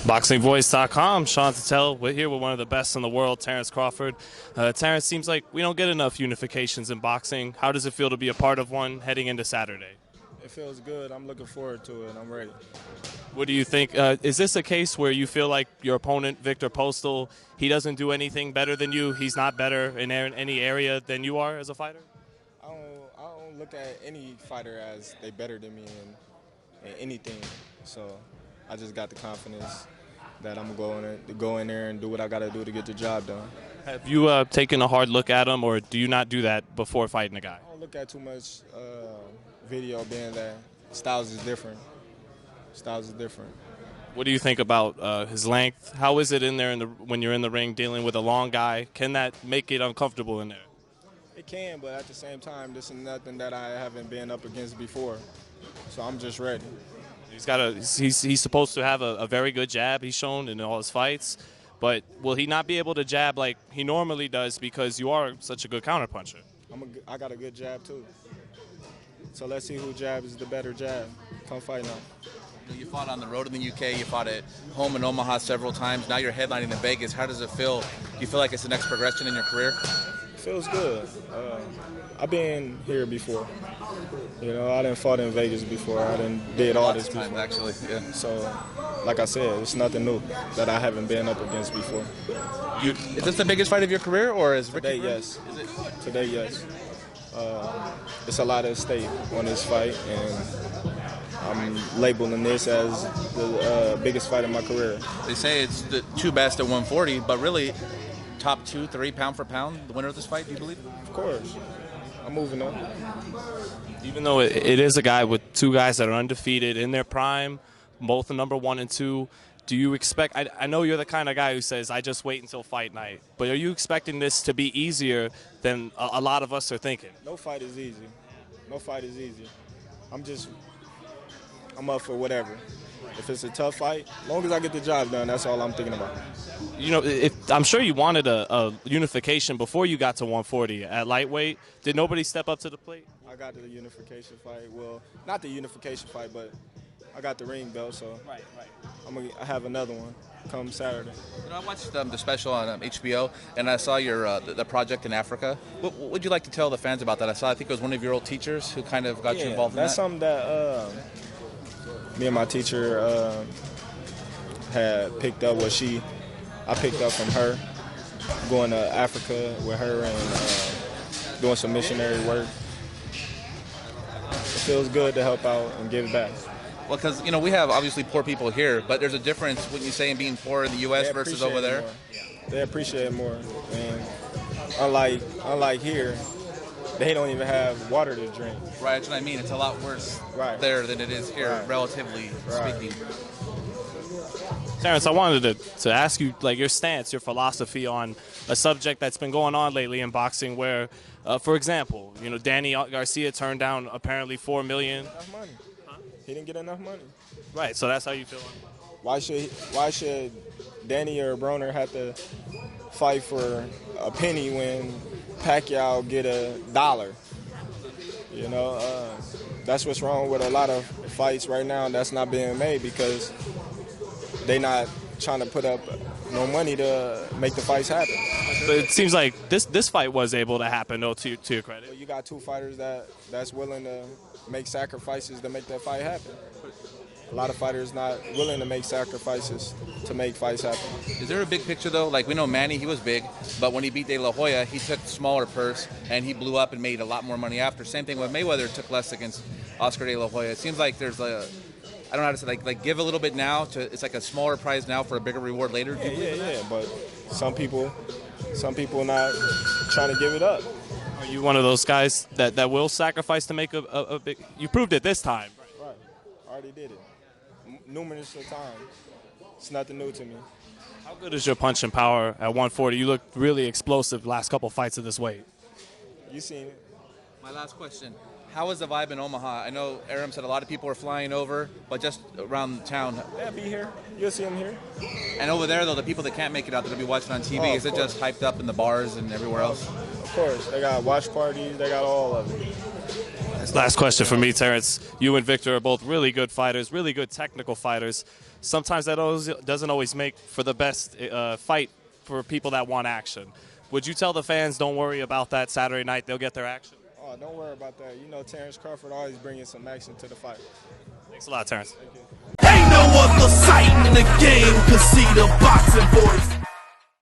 BoxingVoice.com, Sean Tatel. We're here with one of the best in the world, Terence Crawford. Terence, seems like we don't get enough unifications in boxing. How does it feel to be a part of one heading into Saturday? It feels good. I'm looking forward to it. I'm ready. What do you think? Is this a case where you feel like your opponent, Viktor Postol, he doesn't do anything better than you? He's not better in any area than you are as a fighter? I don't look at any fighter as they better than me in anything. So I just got the confidence that I'm going to go in there and do what I got to do to get the job done. Have you taken a hard look at him, or do you not do that before fighting a guy? I don't look at too much video, being that styles is different. Styles is different. What do you think about his length? How is it in there when you're in the ring dealing with a long guy? Can that make it uncomfortable in there? It can, but at the same time, this is nothing that I haven't been up against before. So I'm just ready. He's supposed to have a very good jab, he's shown in all his fights. But will he not be able to jab like he normally does because you are such a good counterpuncher? I got a good jab too. So let's see who jabs the better jab. Come fight now. You fought on the road in the UK, you fought at home in Omaha several times, now you're headlining in Vegas. How does it feel? Do you feel like it's the next progression in your career? It feels good. I've been here before. You know, I didn't fought in Vegas before. I didn't did all this before. Actually, yeah. So, like I said, it's nothing new that I haven't been up against before. Is this the biggest fight of your career, or is Today, yes. Is it? Today, yes. It's a lot at stake on this fight, and I'm labeling this as the biggest fight of my career. They say it's the two best at 140, but really, top 2, 3 pound for pound, the winner of this fight, do you believe? Of course. I'm moving up. Even though it is a guy with two guys that are undefeated in their prime, both the number 1 and 2, do you expect, I know you're the kind of guy who says, I just wait until fight night, but are you expecting this to be easier than a lot of us are thinking? No fight is easy. No fight is easy. I'm up for whatever. If it's a tough fight, as long as I get the job done, that's all I'm thinking about. You know, I'm sure you wanted a unification before you got to 140 at lightweight. Did nobody step up to the plate? I got the unification fight. Well, not the unification fight, but I got the ring belt, so Right. I have another one come Saturday. You know, I watched the special on HBO, and I saw your the project in Africa. What would you like to tell the fans about that? I think it was one of your old teachers who kind of got you involved in that. That's something that me and my teacher had picked up. I picked up from her, going to Africa with her and doing some missionary work. It feels good to help out and give back. Well, because, you know, we have obviously poor people here, but there's a difference, wouldn't you say, in being poor in the U.S. versus over there? They appreciate it more. And unlike here, they don't even have water to drink. Right, that's what I mean. It's a lot worse there than it is here, relatively speaking. Terence, I wanted to ask you, like, your stance, your philosophy on a subject that's been going on lately in boxing where, for example, you know, Danny Garcia turned down apparently $4 million. Enough money. He didn't get enough money. Right, so that's how you feel. Why should Danny or Broner have to fight for a penny when Pacquiao get $1? You know, that's what's wrong with a lot of fights right now that's not being made because they not trying to put up no money to make the fights happen. But it seems like this fight was able to happen, though, to your credit. Well, you got two fighters that's willing to make sacrifices to make that fight happen. A lot of fighters not willing to make sacrifices to make fights happen. Is there a big picture, though? Like, we know Manny, he was big, but when he beat De La Hoya, he took smaller purse, and he blew up and made a lot more money after. Same thing with Mayweather, took less against Oscar De La Hoya. It seems like there's I don't know how to say, like give a little bit now, it's like a smaller prize now for a bigger reward later. Yeah, but some people not trying to give it up. Are you one of those guys that will sacrifice to make a big... You proved it this time. Right. I already did it. Numerous of times. It's nothing new to me. How good is your punching power at 140? You look really explosive last couple fights of this weight. You seen it. My last question. How was the vibe in Omaha? I know Aram said a lot of people were flying over, but just around town. Yeah, be here. You'll see them here. And over there, though, the people that can't make it out that'll be watching on TV, is it just hyped up in the bars and everywhere else? Of course. They got watch parties. They got all of it. Last question for me, Terence. You and Viktor are both really good fighters, really good technical fighters. Sometimes that doesn't always make for the best fight for people that want action. Would you tell the fans, don't worry about that Saturday night, they'll get their action? Oh, don't worry about that. You know, Terence Crawford always bringing some action to the fight. Thanks a lot, Terence. Thank you. Ain't no other sight in the game, 'cause see the boxing voice.